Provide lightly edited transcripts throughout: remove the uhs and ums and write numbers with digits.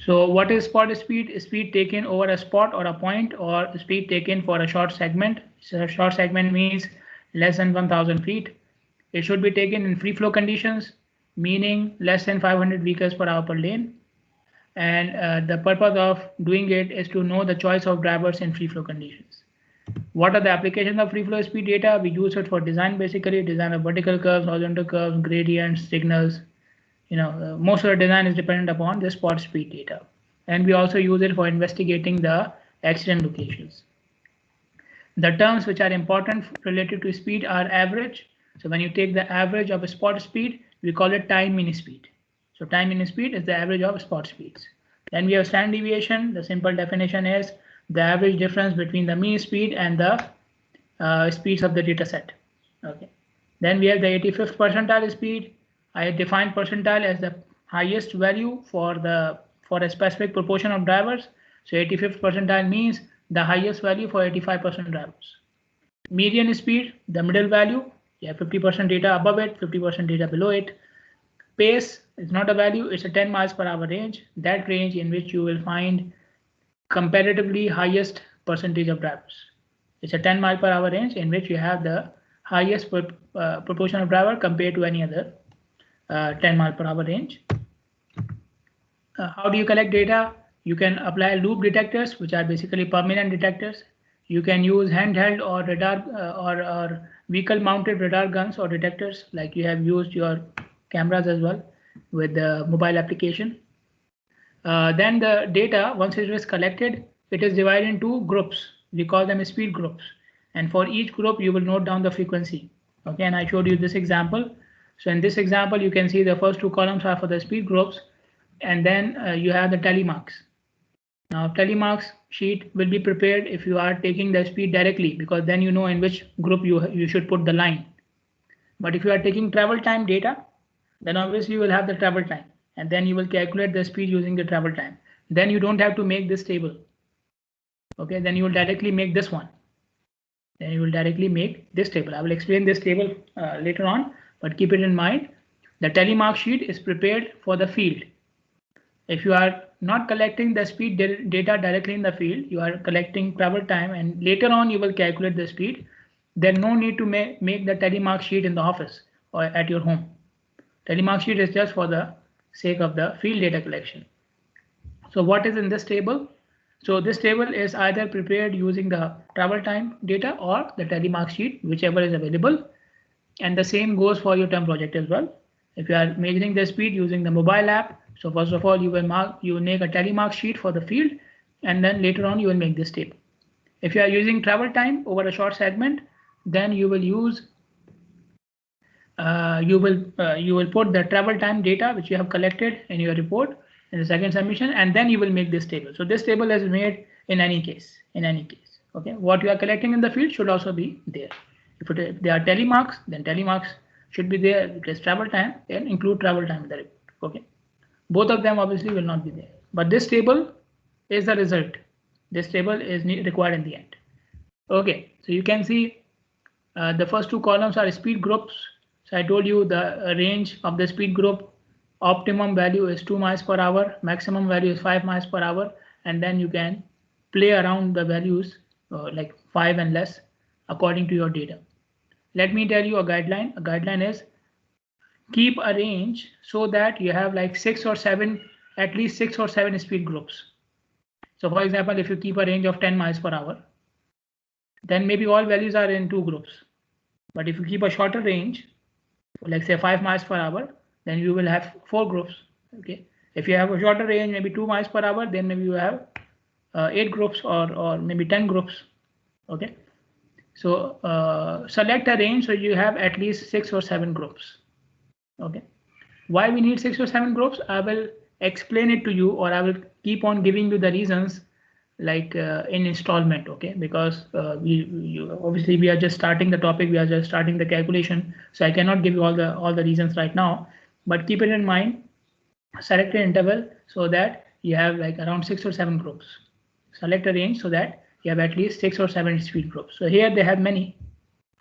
So what is spot speed? Speed taken over a spot or a point, or speed taken for a short segment. So a short segment means less than 1000 feet. It should be taken in free flow conditions, meaning less than 500 vehicles per hour per lane. And the purpose of doing it is to know the choice of drivers in free flow conditions. What are the applications of free flow speed data? We use it for design, basically design of vertical curves, horizontal curves, gradients, signals. Most of the design is dependent upon the spot speed data. And we also use it for investigating the accident locations. The terms which are important related to speed are average. So when you take the average of a spot speed, we call it time mean speed. So time mean speed is the average of spot speeds. Then we have standard deviation. The simple definition is the average difference between the mean speed and the speeds of the data set. Okay. Then we have the 85th percentile speed. I define percentile as the highest value for a specific proportion of drivers. So 85th percentile means the highest value for 85% drivers. Median speed, the middle value, you have 50% data above it, 50% data below it. Pace is not a value, it's a 10 miles per hour range, that range in which you will find comparatively highest percentage of drivers. It's a 10 mile per hour range in which you have the highest proportion of driver compared to any other 10 mile per hour range. How do you collect data? You can apply loop detectors, which are basically permanent detectors. You can use handheld or radar or vehicle mounted radar guns or detectors, like you have used your cameras as well with the mobile application. Then the data, once it is collected, it is divided into groups. We call them speed groups. And for each group, you will note down the frequency. Okay, and I showed you this example. So in this example, you can see the first two columns are for the speed groups, and then you have the tally marks. Now, tally marks sheet will be prepared if you are taking the speed directly, because then you know in which group you should put the line. But if you are taking travel time data, then obviously you will have the travel time, and then you will calculate the speed using the travel time. Then you don't have to make this table. Okay, then you will directly make this one. Then you will directly make this table. I will explain this table later on, but keep it in mind. The tally mark sheet is prepared for the field. If you are not collecting the speed data directly in the field, you are collecting travel time, and later on you will calculate the speed. Then no need to make the tally mark sheet in the office or at your home. Tally mark sheet is just for the sake of the field data collection. So what is in this table? So this table is either prepared using the travel time data or the tally mark sheet, whichever is available. And the same goes for your term project as well. If you are measuring the speed using the mobile app, so first of all, you will make a tally mark sheet for the field, and then later on you will make this table. If you are using travel time over a short segment, then you will use you will put the travel time data which you have collected in your report in the second submission, and then you will make this table. So this table is made in any case. Okay, what you are collecting in the field should also be there. If they are tally marks, then tally marks should be there. If it is travel time, then include travel time in the report. Okay, both of them obviously will not be there, but this table is the result. This table is required in the end. Okay, so you can see the first two columns are speed groups. So I told you the range of the speed group, optimum value is 2 miles per hour, maximum value is 5 miles per hour, and then you can play around the values like 5 and less according to your data. Let me tell you a guideline. A guideline is keep a range so that you have like at least 6 or 7 speed groups. So for example, if you keep a range of 10 miles per hour, then maybe all values are in 2 groups. But if you keep a shorter range, like say 5 miles per hour, then you will have 4 groups. Okay, if you have a shorter range, maybe 2 miles per hour, then maybe you have 8 groups or maybe 10 groups. Okay, so select a range so you have at least 6 or 7 groups. Okay, why we need 6 or 7 groups, I will explain it to you, or I will keep on giving you the reasons like in installment. Okay, because obviously we are just starting the topic, we are just starting the calculation, so I cannot give you all the reasons right now, but keep it in mind. Select an interval so that you have like around 6 or 7 groups. Select a range so that you have at least 6 or 7 speed groups. So here they have many,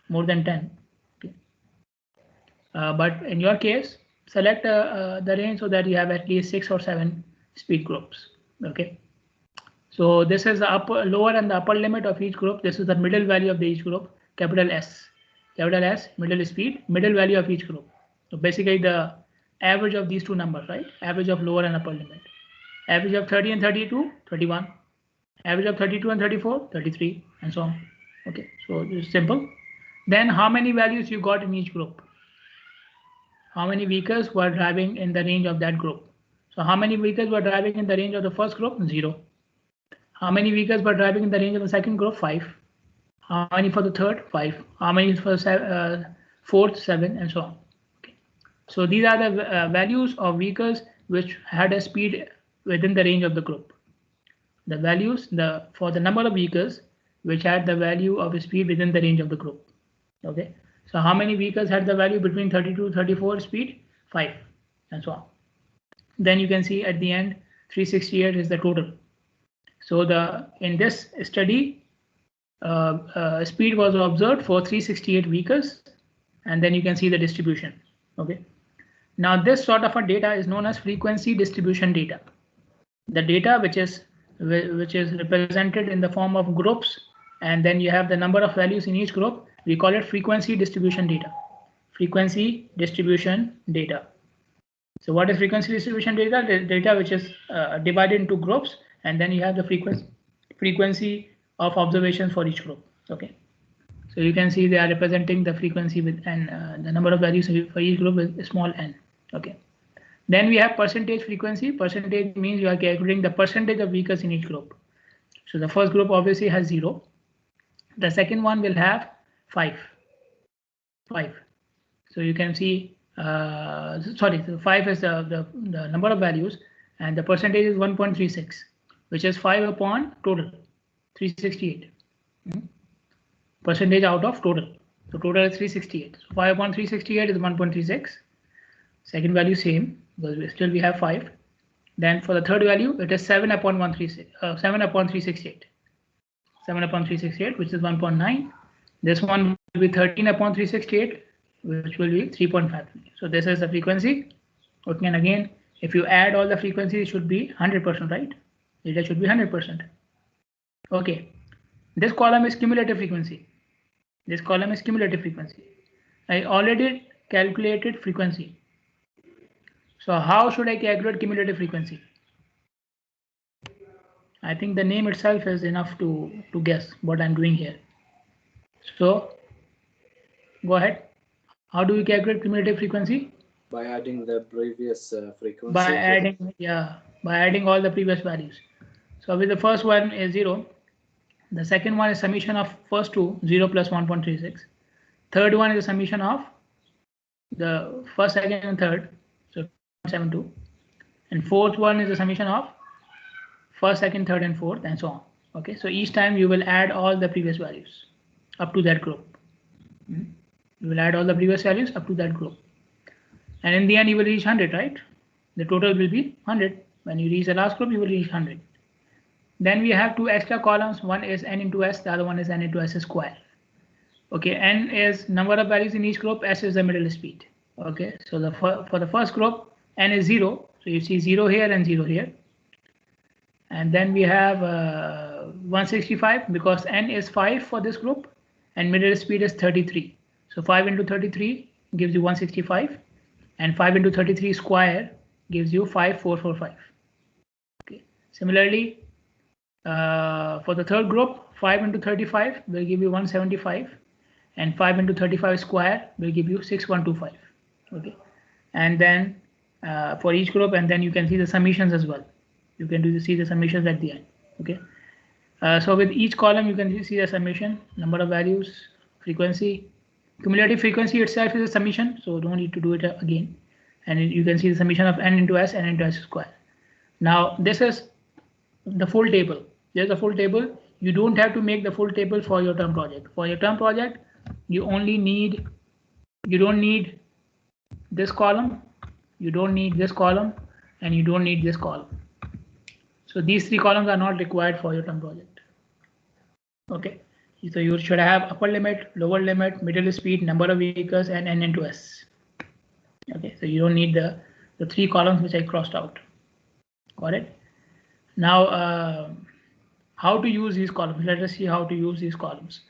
more than 10. Okay. But in your case, select the range so that you have at least 6 or 7 speed groups. Okay. So this is the lower and the upper limit of each group. This is the middle value of each group, capital S. Capital S, middle speed, middle value of each group. So basically the average of these two numbers, right? Average of lower and upper limit. Average of 30 and 32, 21. Average of 32 and 34, 33, and so on. Okay, so it's simple. Then how many values you got in each group? How many vehicles were driving in the range of that group? So how many vehicles were driving in the range of the first group? 0. How many vehicles were driving in the range of the second group? 5. How many for the third? 5. How many for the fourth? 7, and so on. Okay. So these are the values of vehicles which had a speed within the range of the group. The values for the number of vehicles which had the value of speed within the range of the group. Okay. So how many vehicles had the value between 32 to 34 speed? 5, and so on. Then you can see at the end 368 is the total. So in this study, speed was observed for 368 vehicles, and then you can see the distribution. Okay. Now this sort of a data is known as frequency distribution data. The data which is represented in the form of groups, and then you have the number of values in each group. We call it frequency distribution data. Frequency distribution data. So what is frequency distribution data? The data which is divided into groups, and then you have the frequency of observations for each group. Okay. So you can see they are representing the frequency with and the number of values for each group with small n. Okay. Then we have percentage frequency. Percentage means you are calculating the percentage of vehicles in each group. So the first group obviously has 0. The second one will have 5. So you can see, sorry, so 5 is the number of values, and the percentage is 1.36, which is 5 upon total, 368. Percentage out of total. So total is 368. So 5 upon 368 is 1.36. Second value same, because we have 5. Then for the third value, it is 7 upon 7 upon 368. 7 upon 368, which is 1.9. This one will be 13 upon 368, which will be 3.5. So this is the frequency. Okay, and again, if you add all the frequencies, it should be 100%, right? Data should be 100%. Okay, this column is cumulative frequency. This column is cumulative frequency. I already calculated frequency. So how should I calculate cumulative frequency? I think the name itself is enough to guess what I'm doing here. So go ahead. How do we calculate cumulative frequency? By adding the previous frequency. By adding all the previous values. So with the first one is 0. The second one is summation of first two, 0 plus 1.36. Third one is a summation of the first, second, and third, so 0.72. And fourth one is a summation of first, second, third, and fourth, and so on. Okay, so each time you will add all the previous values up to that group. You will add all the previous values up to that group. And in the end, you will reach 100, right? The total will be 100. When you reach the last group, you will reach 100. Then we have two extra columns. One is n into s, the other one is n into s square. Okay, n is number of values in each group, s is the middle speed. Okay, so for the first group, n is 0. So you see 0 here and 0 here. And then we have 165 because n is 5 for this group and middle speed is 33. So 5 into 33 gives you 165, and 5 into 33 square gives you 5445. Okay. Similarly, for the third group, 5 into 35 will give you 175, and 5 into 35 square will give you 6125. Okay, and then for each group, and then you can see the summations as well. You can see the summations at the end. Okay, so with each column you can see the summation, number of values, frequency. Cumulative frequency itself is a summation, so don't need to do it again. And you can see the summation of n into s, n into s square. Now this is the full table. There's a full table. You don't have to make the full table for your term project. For your term project, you don't need this column, you don't need this column, and you don't need this column. So these three columns are not required for your term project. Okay, so you should have upper limit, lower limit, middle speed, number of vehicles, and n into s. Okay, so you don't need the three columns which I crossed out. Got it? Now, how to use these columns? Let us see how to use these columns.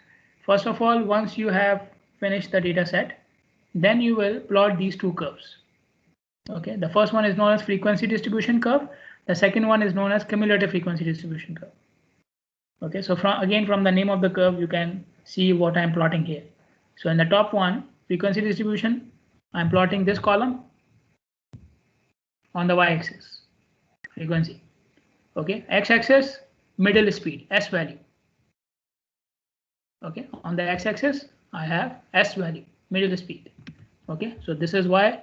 First of all, once you have finished the data set, then you will plot these two curves. Okay, the first one is known as frequency distribution curve. The second one is known as cumulative frequency distribution curve. Okay, so from the name of the curve, you can see what I'm plotting here. So in the top one, frequency distribution, I'm plotting this column on the y-axis, frequency. Okay, x-axis, middle speed, s value. Okay, on the x-axis, I have s value, middle speed. Okay, so this is y,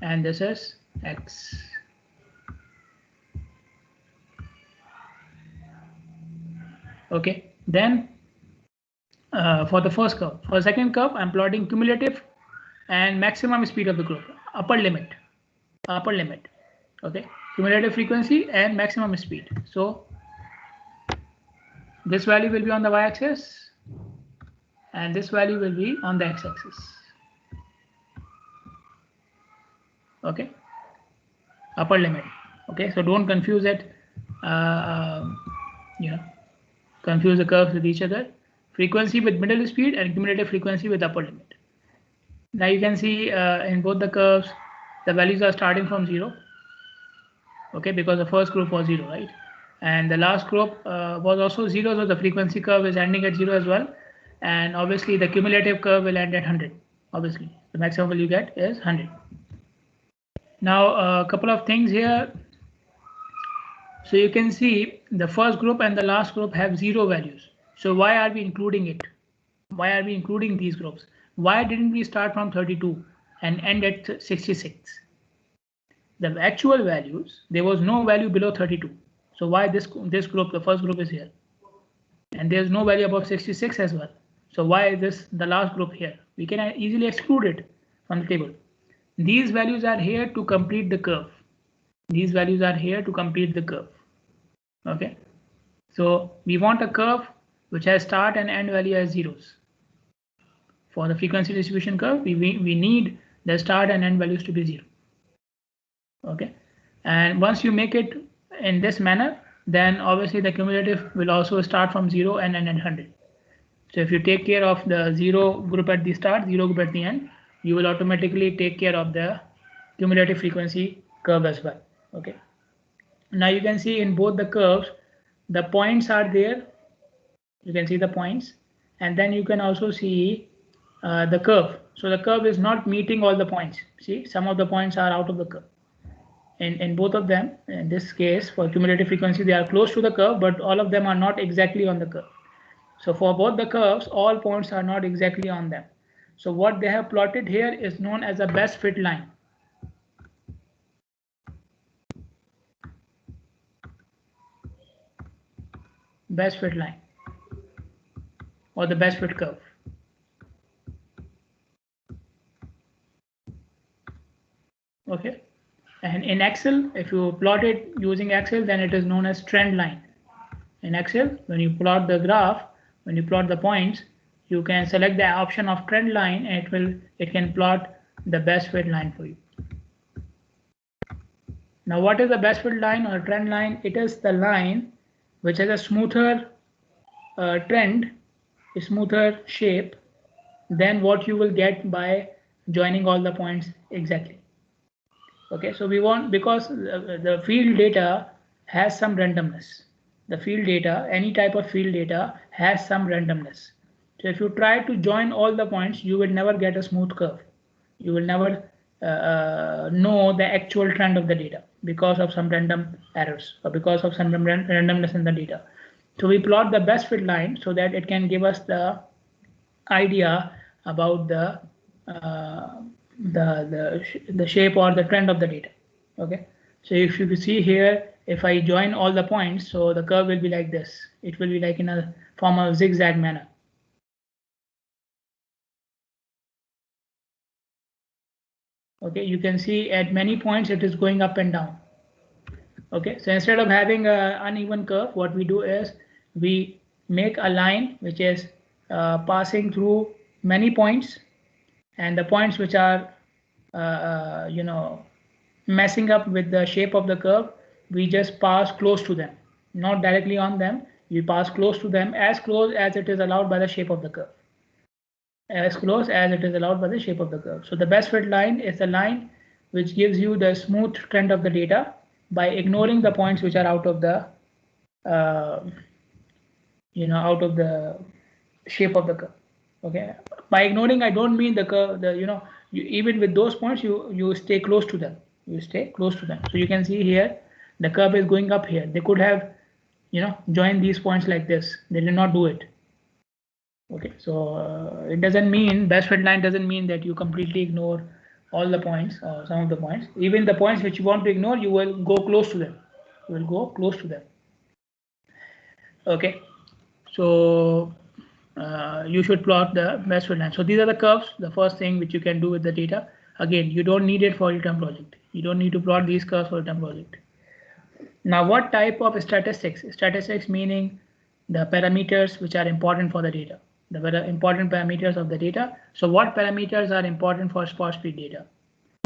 and this is x. Okay, then for the first curve, for the second curve, I'm plotting cumulative and maximum speed of the group, upper limit. Okay, cumulative frequency and maximum speed. So this value will be on the y-axis, and this value will be on the x-axis. Okay, upper limit. Okay, so don't confuse it. Confuse the curves with each other. Frequency with middle speed and cumulative frequency with upper limit. Now you can see in both the curves, the values are starting from 0. Okay, because the first group was 0, right? And the last group was also 0, so the frequency curve is ending at 0 as well. And obviously the cumulative curve will end at 100. Obviously, the maximum value you get is 100. Now a couple of things here. So you can see the first group and the last group have 0 values. So why are we including it? Why are we including these groups? Why didn't we start from 32 and end at 66? The actual values, there was no value below 32. So why this group, the first group, is here? And there's no value above 66 as well. So why is the last group here? We can easily exclude it from the table. These values are here to complete the curve. These values are here to complete the curve. Okay, so we want a curve which has start and end value as zeros. For the frequency distribution curve, we need the start and end values to be 0. Okay, and once you make it in this manner, then obviously the cumulative will also start from 0 and end at 100. So if you take care of the 0 group at the start, 0 group at the end, you will automatically take care of the cumulative frequency curve as well. Okay, now you can see in both the curves, the points are there. You can see the points, and then you can also see the curve. So the curve is not meeting all the points. See, some of the points are out of the curve. In both of them, in this case for cumulative frequency, they are close to the curve, but all of them are not exactly on the curve. So for both the curves, all points are not exactly on them. So what they have plotted here is known as a best fit line. Best fit line, or the best fit curve. Okay, and in Excel, if you plot it using Excel, then it is known as trend line. In Excel, when you plot the graph, when you plot the points, you can select the option of trend line, and it can plot the best fit line for you. Now what is the best fit line or trend line? It is the line which has a smoother trend, a smoother shape than what you will get by joining all the points exactly. Okay, so we want, because the field data has some randomness. The field data, any type of field data, has some randomness. So if you try to join all the points, you will never get a smooth curve. You will never know the actual trend of the data because of some random errors or because of some randomness in the data. So we plot the best fit line so that it can give us the idea about the shape or the trend of the data. Okay, so if you see here, if I join all the points, so the curve will be like this. It will be like in a form of zigzag manner. Okay, you can see at many points it is going up and down. Okay, so instead of having an uneven curve, what we do is we make a line which is passing through many points, and the points which are messing up with the shape of the curve, we just pass close to them, not directly on them. We pass close to them, as close as it is allowed by the shape of the curve. As close as it is allowed by the shape of the curve. So the best fit line is the line which gives you the smooth trend of the data by ignoring the points which are out of the out of the shape of the curve. Okay, by ignoring I don't mean the curve, even with those points you stay close to them. You stay close to them. So you can see here the curve is going up here. They could have joined these points like this. They did not do it. Okay, so it doesn't mean best fit line doesn't mean that you completely ignore all the points or some of the points. Even the points which you want to ignore, you will go close to them. You will go close to them. Okay, so you should plot the best fit line. So these are the curves. The first thing which you can do with the data. Again, you don't need it for your term project. You don't need to plot these curves for a term project. Now, what type of statistics? Statistics meaning the parameters which are important for the data. The important parameters of the data. So what parameters are important for spot speed data?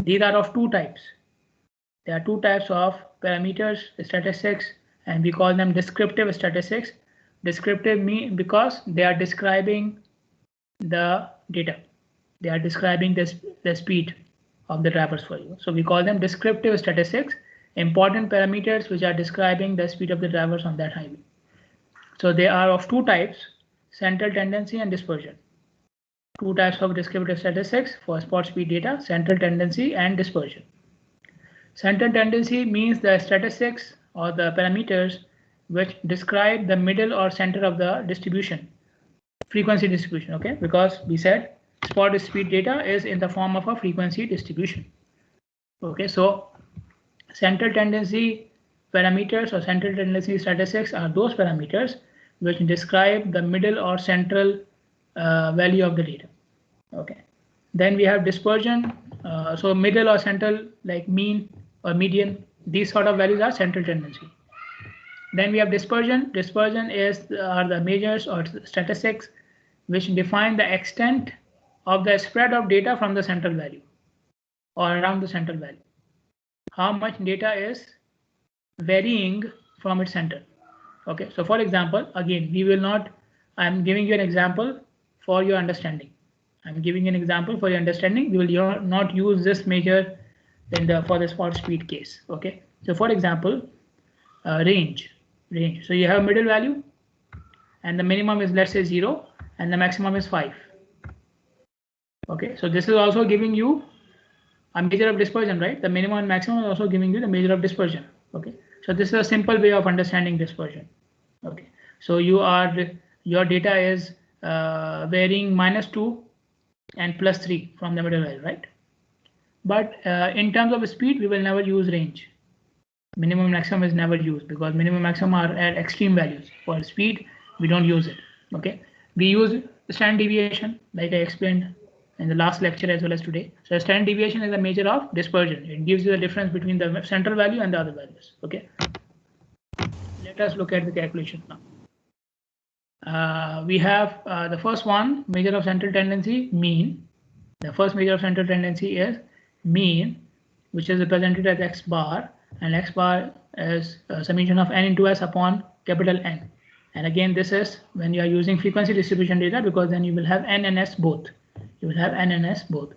These are of two types. There are two types of parameters, statistics, and we call them descriptive statistics. Descriptive mean because they are describing the data. They are describing the speed of the drivers for you. So we call them descriptive statistics, important parameters which are describing the speed of the drivers on that highway. So they are of two types, central tendency and dispersion. Two types of descriptive statistics for spot speed data, central tendency and dispersion. Central tendency means the statistics or the parameters which describe the middle or center of the distribution, frequency distribution, okay? Because we said spot speed data is in the form of a frequency distribution. Okay, so central tendency parameters or central tendency statistics are those parameters which describe the middle or central value of the data. Okay, then we have dispersion. So middle or central, like mean or median, these sort of values are central tendency. Then we have dispersion. Dispersion are the measures or statistics which define the extent of the spread of data from the central value or around the central value. How much data is varying from its center. Okay, so for example, again, we will not, I'm giving you an example for your understanding. I'm giving an example for your understanding. We will not use this measure for the spot speed case. Okay, so for example, range. So you have middle value and the minimum is, let's say, 0 and the maximum is 5. Okay, so this is also giving you a measure of dispersion, right? The minimum and maximum is also giving you the measure of dispersion. Okay, so this is a simple way of understanding dispersion. Okay, so your data is varying -2 and +3 from the middle value, right? But in terms of speed, we will never use range. Minimum maximum is never used because minimum maximum are at extreme values. For speed, we don't use it. Okay, we use standard deviation, like I explained in the last lecture as well as today. So standard deviation is a measure of dispersion. It gives you the difference between the central value and the other values. Okay, let us look at the calculation now. We have the first one, measure of central tendency, mean. The first measure of central tendency is mean, which is represented as x bar, and x bar is summation of n into s upon capital N. And again, this is when you are using frequency distribution data, because then you will have n and s both. You will have n and s both.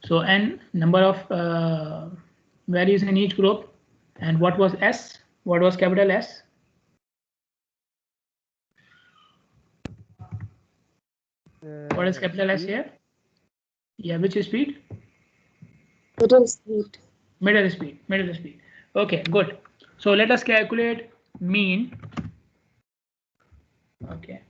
So n, number of values in each group, and what was s? What was capital S? What is capital S here? Yeah, which is speed? Middle speed. Middle speed. Middle speed. Okay, good. So let us calculate mean. Okay.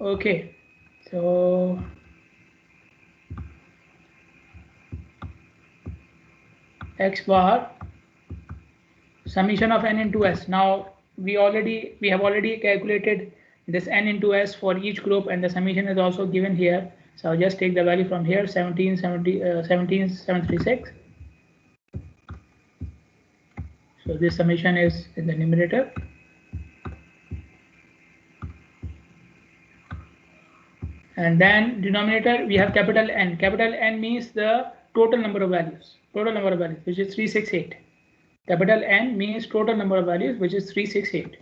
Okay, so x bar summation of n into s. Now we have already calculated this n into s for each group, and the summation is also given here. So I'll just take the value from here, 17,736. So this summation is in the numerator. And then denominator, we have capital N. Capital N means the total number of values. Total number of values, which is 368. Capital N means total number of values, which is 368.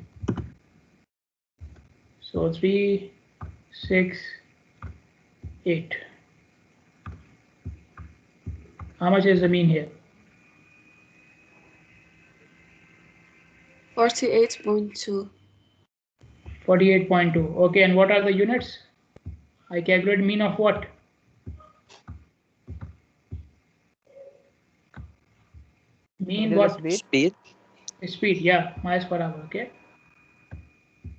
So 368. How much is the mean here? 48.2. 48.2. Okay, and what are the units? I calculate mean of what? Mean what? Speed. Speed, yeah, miles per hour. Okay.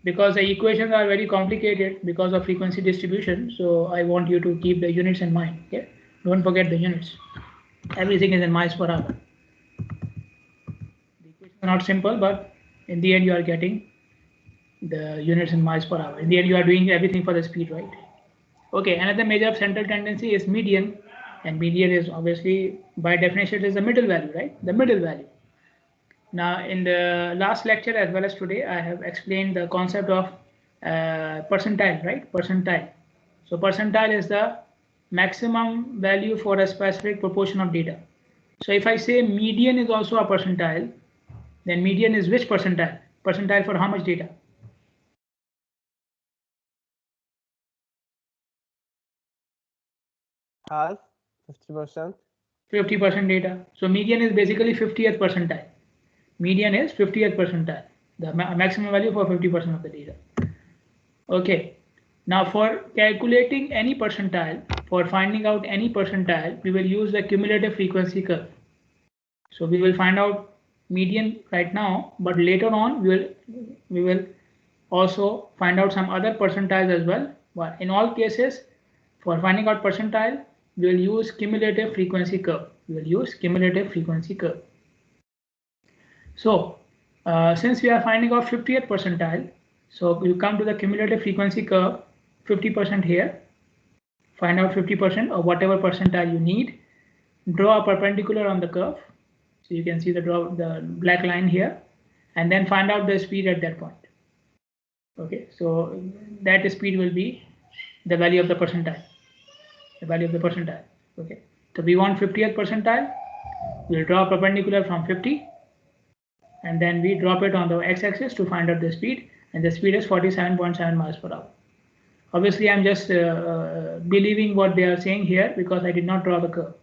Because the equations are very complicated because of frequency distribution, so I want you to keep the units in mind. Okay, don't forget the units. Everything is in miles per hour. The equations are not simple, but in the end you are getting the units in miles per hour. In the end you are doing everything for the speed, right? Okay, another measure of central tendency is median, and median is obviously by definition is the middle value, right? The middle value. Now, in the last lecture as well as today, I have explained the concept of percentile, right? Percentile. So percentile is the maximum value for a specific proportion of data. So if I say median is also a percentile, then median is which percentile? Percentile for how much data? Half, 50%. 50% data. So median is basically 50th percentile. Median is 50th percentile, the maximum value for 50% of the data. Okay. Now for calculating any percentile, for finding out any percentile, we will use the cumulative frequency curve. So we will find out median right now, but later on we will also find out some other percentiles as well. But in all cases, for finding out percentile, we will use cumulative frequency curve. We will use cumulative frequency curve. So since we are finding out 50th percentile, so you come to the cumulative frequency curve, 50% here, find out 50% or whatever percentile you need, draw a perpendicular on the curve. So you can see the black line here, and then find out the speed at that point. Okay, so that speed will be the value of the percentile. The value of the percentile. Okay, so we want 50th percentile. We'll draw a perpendicular from 50, and then we drop it on the x-axis to find out the speed, and the speed is 47.7 miles per hour. Obviously, I'm just believing what they are saying here because I did not draw the curve.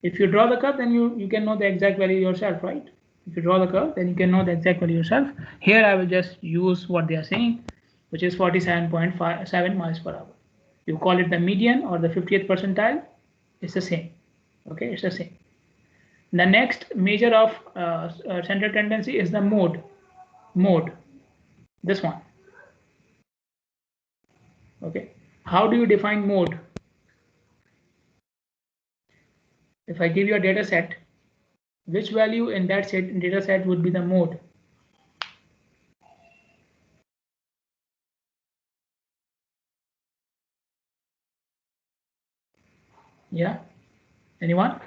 If you draw the curve, then you can know the exact value yourself, right? If you draw the curve, then you can know the exact value yourself. Here, I will just use what they are saying, which is 47.7 miles per hour. You call it the median or the 50th percentile, it's the same. Okay, it's the same. The next measure of central tendency is the mode. Mode, this one. Okay, how do you define mode? If I give you a data set, which value in that data set would be the mode? Yeah, anyone?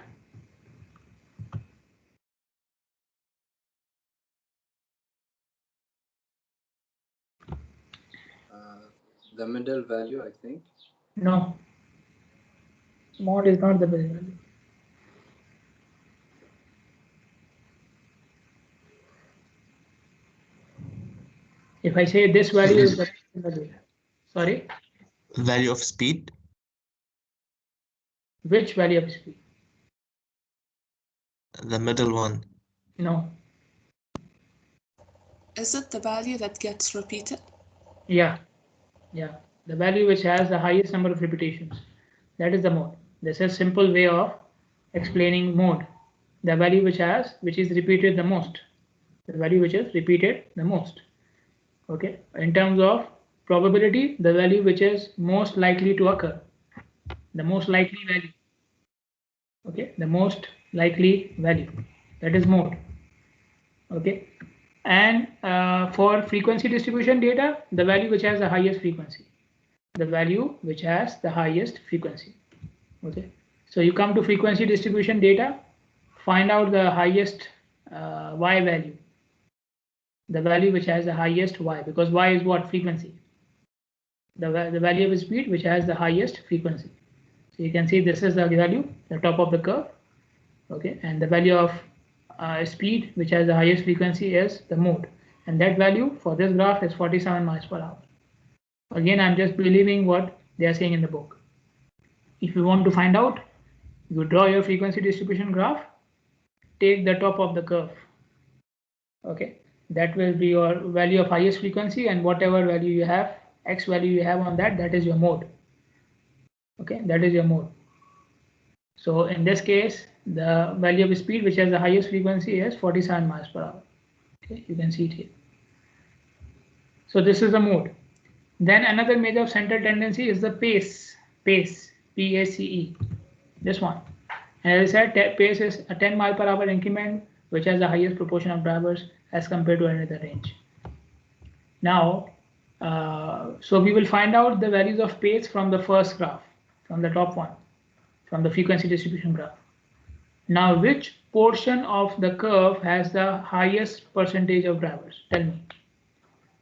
The middle value, I think. No, mode is not the middle value. If I say this value is the value, sorry? Value of speed. Which value of speed? The middle one. No. Is it the value that gets repeated? Yeah, yeah. The value which has the highest number of repetitions. That is the mode. This is a simple way of explaining mode. The value which is repeated the most. The value which is repeated the most. Okay. In terms of probability, the value which is most likely to occur. The most likely value. Okay. The most likely value. That is mode. Okay. And for frequency distribution data, the value which has the highest frequency. the value which has the highest frequency. Okay, so you come to frequency distribution data, find out the highest y value, the value which has the highest y, because y is what? Frequency. The value of speed which has the highest frequency. So you can see this is the value, the top of the curve. Okay, and the value of speed which has the highest frequency is the mode, and that value for this graph is 47 miles per hour. Again, I'm just believing what they are saying in the book. If you want to find out, you draw your frequency distribution graph, take the top of the curve. Okay, that will be your value of highest frequency, and whatever value you have, x value you have on that, that is your mode. Okay, that is your mode. So in this case, the value of speed which has the highest frequency is 47 miles per hour. Okay, you can see it here. So this is the mode. Then another measure of central tendency is the pace, P-A-C-E, this one. And as I said, pace is a 10 mile per hour increment which has the highest proportion of drivers as compared to any other range. Now, so we will find out the values of pace from the first graph, from the top one, from the frequency distribution graph. Now, which portion of the curve has the highest percentage of drivers? Tell me.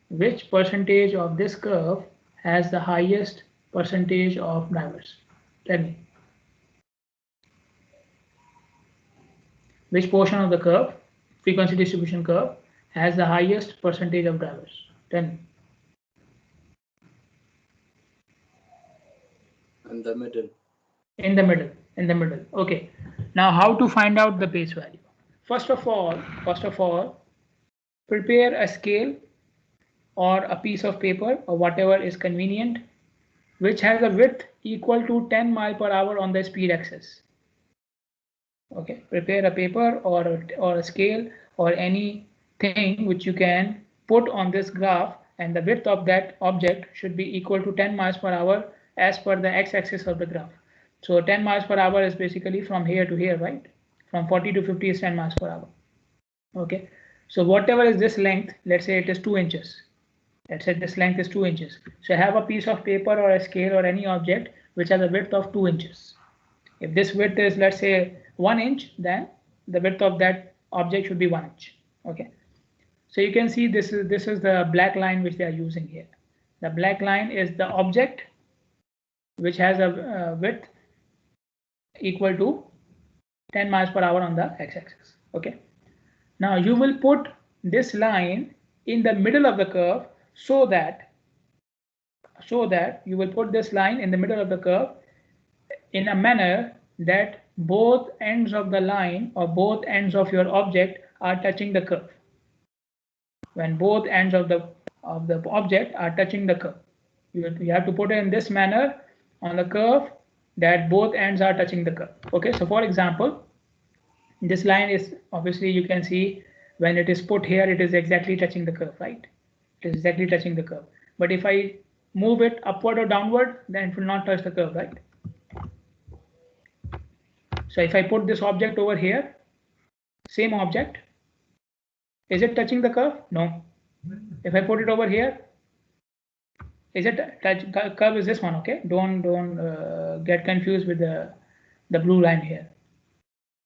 Which percentage of this curve has the highest percentage of drivers? Tell me. Which portion of the curve, frequency distribution curve, has the highest percentage of drivers? Tell me. In the middle. In the middle. In the middle. Okay. Now, how to find out the pace value? First of all, prepare a scale or a piece of paper or whatever is convenient, which has a width equal to 10 mile per hour on the speed axis. Okay, prepare a paper or a scale or anything which you can put on this graph, and the width of that object should be equal to 10 miles per hour as per the x-axis of the graph. So 10 miles per hour is basically from here to here, right? From 40 to 50 is 10 miles per hour. Okay, so whatever is this length, let's say it is 2 inches. Let's say this length is 2 inches. So I have a piece of paper or a scale or any object which has a width of 2 inches. If this width is, let's say, 1 inch, then the width of that object should be 1 inch. Okay. So you can see this is the black line which they are using here. The black line is the object which has a width equal to 10 miles per hour on the x-axis. Okay. Now you will put this line in the middle of the curve so that you will put this line in the middle of the curve in a manner that both ends of the line or both ends of your object are touching the curve. When both ends of the object are touching the curve, you have to put it in this manner on the curve that both ends are touching the curve. Okay, so for example, this line is obviously, you can see when it is put here, it is exactly touching the curve, right? It is exactly touching the curve. But if I move it upward or downward, then it will not touch the curve, right? So if I put this object over here, same object, is it touching the curve? No. If I put it over here, is it curve is this one? Okay, don't get confused with the blue line here.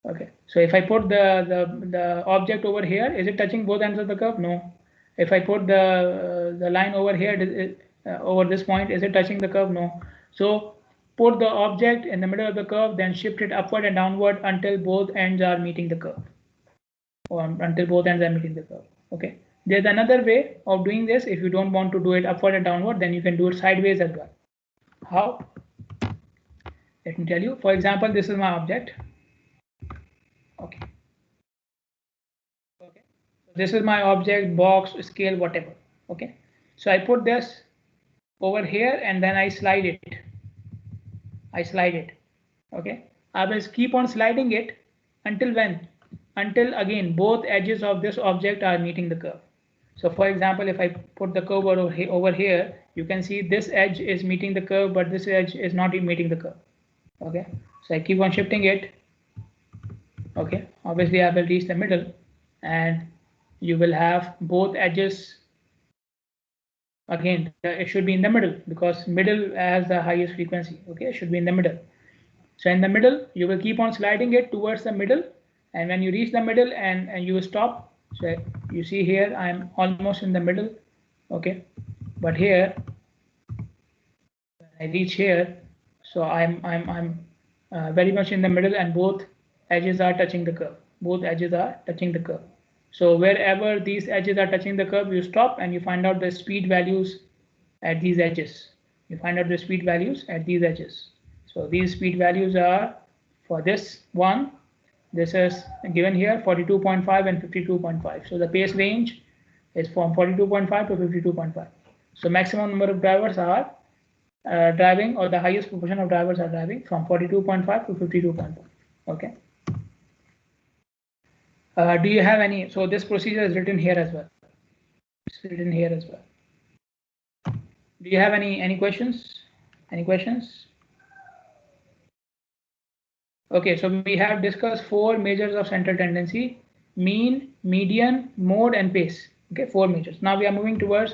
Okay, so if I put the object over here, is it touching both ends of the curve? No. If I put the line over here, over this point, is it touching the curve? No. So put the object in the middle of the curve, then shift it upward and downward until both ends are meeting the curve, or until both ends are meeting the curve. Okay. There's another way of doing this. If you don't want to do it upward and downward, then you can do it sideways as well. How? Let me tell you. For example, this is my object. Okay. Okay. This is my object, box, scale, whatever. Okay. So I put this over here and then I slide it. Okay. I will keep on sliding it until when? Until again both edges of this object are meeting the curve. So for example, if I put the curve over here, you can see this edge is meeting the curve, but this edge is not meeting the curve. Okay. So I keep on shifting it. Okay. Obviously, I will reach the middle, and you will have both edges Again, it should be in the middle because middle has the highest frequency. Okay, it should be in the middle. So in the middle, you will keep on sliding it towards the middle, and when you reach the middle and you stop, so you see here I'm almost in the middle. Okay, but here when I reach here, so I'm very much in the middle, and both edges are touching the curve. Both edges are touching the curve. So wherever these edges are touching the curve, you stop and you find out the speed values at these edges. You find out the speed values at these edges. So these speed values are for this one. This is given here 42.5 and 52.5. So the pace range is from 42.5 to 52.5. So maximum number of drivers are driving, or the highest proportion of drivers are driving from 42.5 to 52.5. Okay. Do you have any? So this procedure is written here as well. It's written here as well. Do you have any questions? Any questions? Okay, so we have discussed 4 measures of central tendency: mean, median, mode, and pace. Okay, 4 measures. Now we are moving towards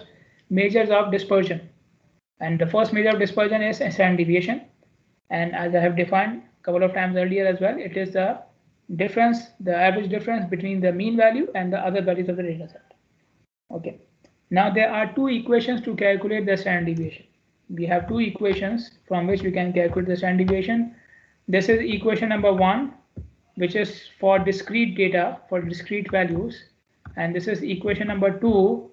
measures of dispersion. And the first measure of dispersion is standard deviation. And as I have defined a couple of times earlier as well, it is the difference, the average difference between the mean value and the other values of the data set. Okay. Now there are 2 equations to calculate the standard deviation. We have 2 equations from which we can calculate the standard deviation. This is equation number 1, which is for discrete data, for discrete values, and this is equation number 2,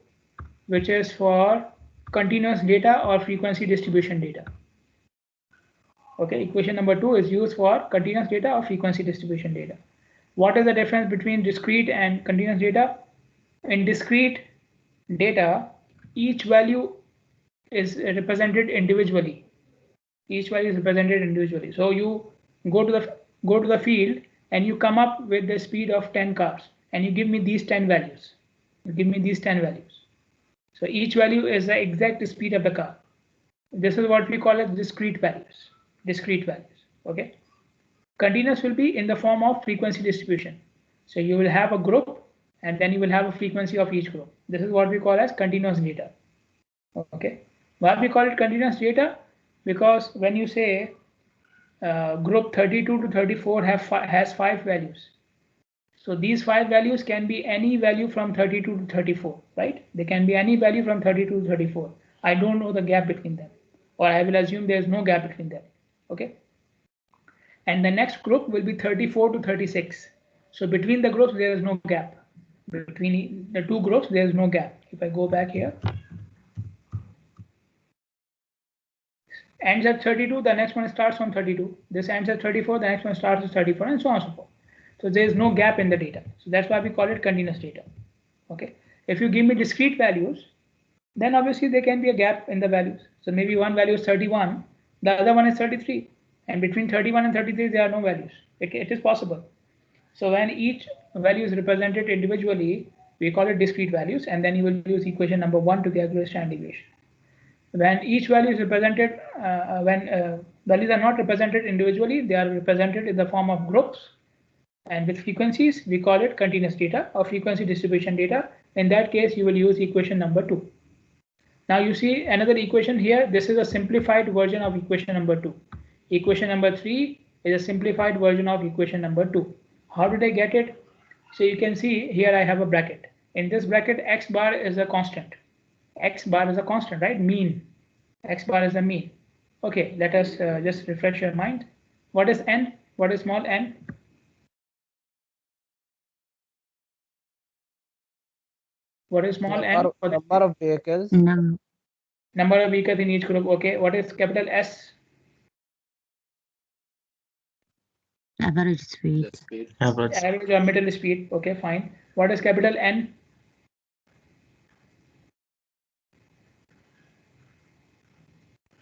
which is for continuous data or frequency distribution data. Okay, equation number 2 is used for continuous data or frequency distribution data. What is the difference between discrete and continuous data? In discrete data, each value is represented individually. Each value is represented individually. So you go to the field and you come up with the speed of 10 cars, and you give me these 10 values. You give me these 10 values. So each value is the exact speed of the car. This is what we call as discrete values. Discrete values. Okay. Continuous will be in the form of frequency distribution. So you will have a group, and then you will have a frequency of each group. This is what we call as continuous data. Okay. Why we call it continuous data? Because when you say group 32 to 34 has 5 values. So these 5 values can be any value from 32 to 34, right? They can be any value from 32 to 34. I don't know the gap between them, or I will assume there is no gap between them. Okay. And the next group will be 34 to 36. So between the groups, there is no gap. Between the 2 groups, there is no gap. If I go back here, ends at 32, the next one starts from 32. This ends at 34, the next one starts at 34, and so on and so forth. So there is no gap in the data. So that's why we call it continuous data. Okay. If you give me discrete values, then obviously there can be a gap in the values. So maybe one value is 31, the other one is 33, and between 31 and 33 there are no values. It is possible. So when each value is represented individually, we call it discrete values, and then you will use equation number 1 to calculate standard deviation. When each value is represented, when values are not represented individually, they are represented in the form of groups, and with frequencies, we call it continuous data or frequency distribution data. In that case, you will use equation number 2. Now you see another equation here. This is a simplified version of equation number 2. Equation number 3 is a simplified version of equation number 2. How did I get it? So you can see here I have a bracket. In this bracket, x bar is a constant. X bar is a constant, right? Mean. X bar is a mean. Okay, let us just refresh your mind. What is n? What is small n? What is small n? Number of vehicles. Number of vehicles in each group. Okay. What is capital S? Average speed. Average. Average or middle speed. Okay, fine. What is capital N?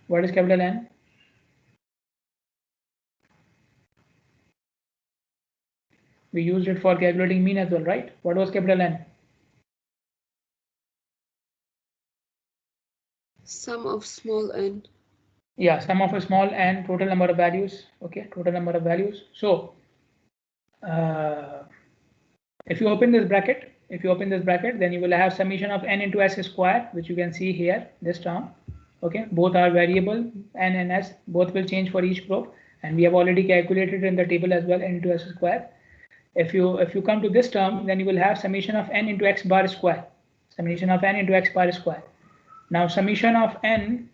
What is capital N? We used it for calculating mean as well, right? What was capital N? Sum of small n. Yeah, sum of a small n, total number of values. Okay, total number of values. So if you open this bracket, if you open this bracket, then you will have summation of n into s square, which you can see here, this term. Okay, both are variable, n and s, both will change for each group, and we have already calculated in the table as well, n into s square. If you come to this term, then you will have summation of n into x bar square, summation of n into x bar square. Now summation of n,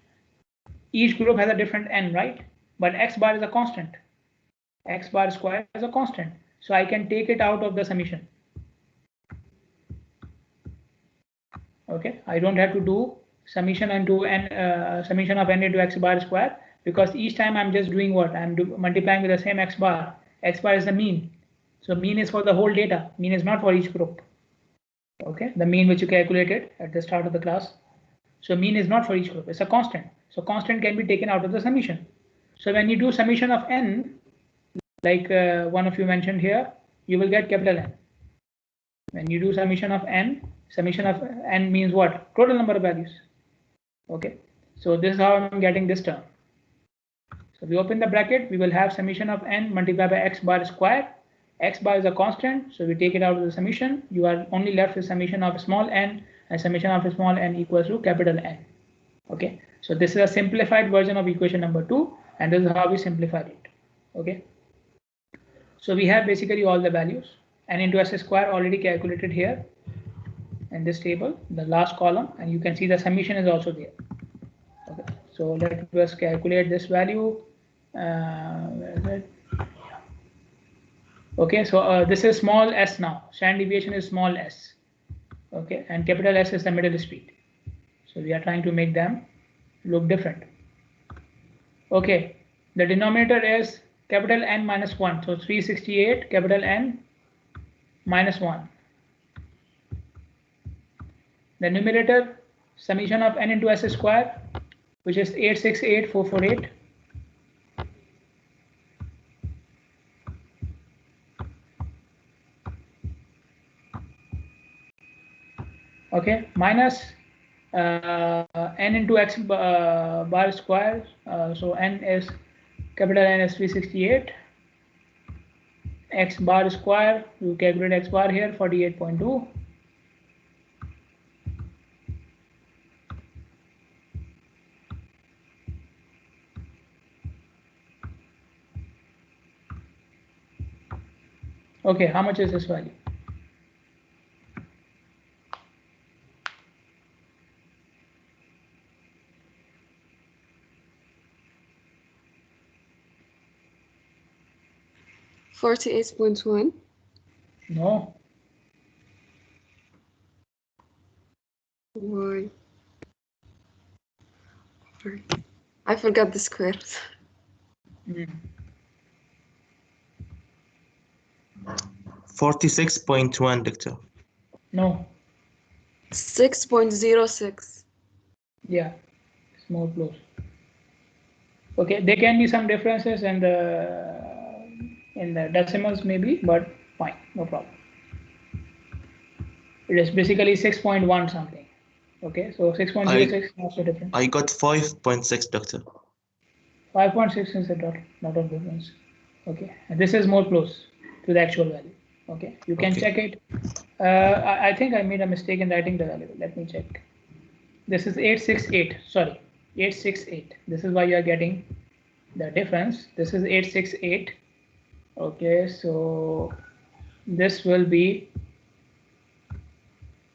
each group has a different n, right? But x bar is a constant. X bar square is a constant, so I can take it out of the summation. Okay, I don't have to do summation into n, summation of n into x bar square, because each time I'm just doing what? I'm multiplying with the same x bar. X bar is the mean. So mean is for the whole data. Mean is not for each group. Okay, the mean which you calculated at the start of the class. So mean is not for each group. It's a constant. So constant can be taken out of the summation. So when you do summation of n, like one of you mentioned here, you will get capital N. When you do summation of n means what? Total number of values. Okay, so this is how I'm getting this term. So we open the bracket, we will have summation of n multiplied by x bar square. X bar is a constant, so we take it out of the summation. You are only left with summation of small n, and summation of small n equals to capital N. Okay, so this is a simplified version of equation number 2, and this is how we simplified it. Okay, so we have basically all the values. N into s square already calculated here in this table, the last column, and you can see the summation is also there. Okay, so let us calculate this value. Where is it? Okay, so this is small s now. Standard deviation is small s. Okay, and capital S is the middle speed. So we are trying to make them look different. Okay, the denominator is capital N minus 1. So 368 capital N minus 1. The numerator, summation of n into s square, which is 868448. Okay, minus n into x bar square. So n is capital N is 368. X bar square, you calculate x bar here, 48.2. Okay, how much is this value? $48.1. No. Why? I forgot the squares. 46.1, Doctor. No. 6.06. Yeah, it's more close. Okay, there can be some differences in the decimals maybe, but fine, no problem. It is basically 6.1 something. Okay, so 6.06 not so different. I got 5.6, Doctor. 5.6 is a not a difference. Okay, and this is more close to the actual value. Okay, you can check it. I think I made a mistake in writing the value. Let me check. This is 868. Sorry, 868. This is why you are getting the difference. This is 868. Okay, so this will be,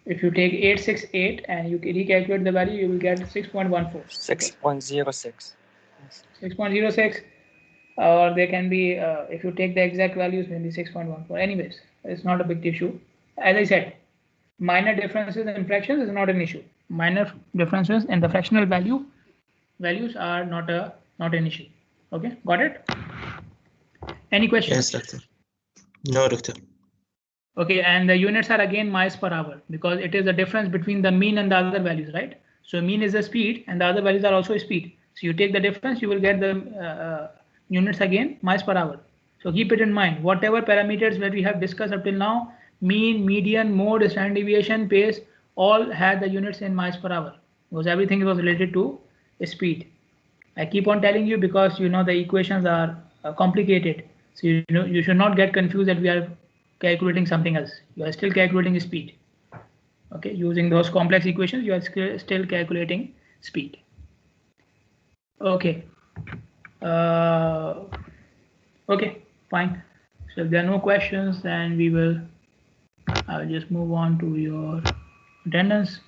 if you take 868 and you recalculate the value, you will get 6.14. 6.06. 6.06, or they can be, if you take the exact values, maybe 6.14. Anyways, it's not a big issue. As I said, minor differences in fractions is not an issue. Minor differences in the fractional values are not an issue. Okay, got it? Any questions? Yes, Doctor. No, Doctor. Okay, and the units are again miles per hour, because it is the difference between the mean and the other values, right? So mean is the speed and the other values are also speed. So you take the difference, you will get the units again miles per hour. So keep it in mind. Whatever parameters that we have discussed up till now, mean, median, mode, standard deviation, pace, all had the units in miles per hour, because everything was related to speed. I keep on telling you because you know the equations are complicated. So you should not get confused that we are calculating something else. You are still calculating speed. Okay, using those complex equations, you are still calculating speed. Okay. Okay, fine. So if there are no questions, then I'll just move on to your attendance.